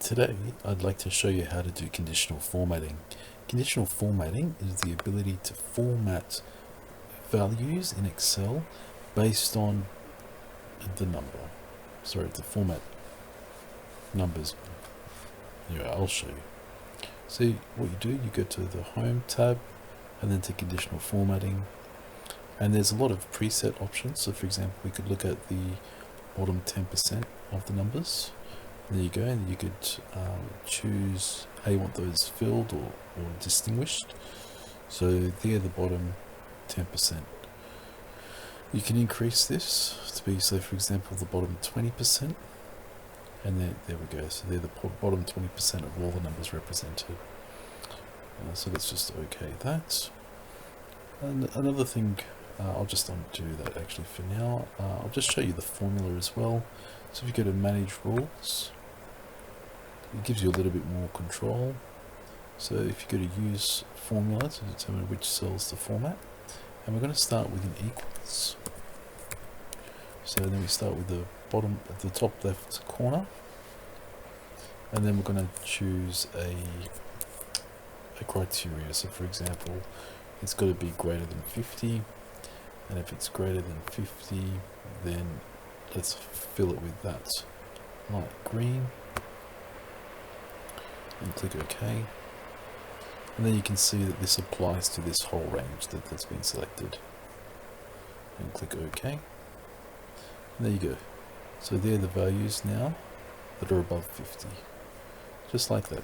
Today I'd like to show you how to do conditional formatting. Conditional formatting is the ability to format values in Excel based on the number. To format numbers. Anyway, I'll show you. So what you do, you go to the Home tab and then to Conditional Formatting, and there's a lot of preset options. So for example, we could look at the bottom 10% of the numbers. There you go, and you could choose how you want those filled or distinguished. So they're the bottom 10%. You can increase this to be, so for example, the bottom 20%, and then there we go. So they're the bottom 20% of all the numbers represented. So let's just OK that. And another thing, I'll just undo that actually for now. I'll just show you the formula as well. So if you go to Manage Rules, it gives you a little bit more control. So if you go to Use Formula to determine which cells to format, and we're going to start with an equals. So then we start with the bottom at the top left corner, and then we're going to choose a criteria. So for example, it's got to be greater than 50, and if it's greater than 50, then let's fill it with that light green, and click OK. And then you can see that this applies to this whole range that's been selected, and click OK. And there you go. So they're the values now that are above 50, just like that.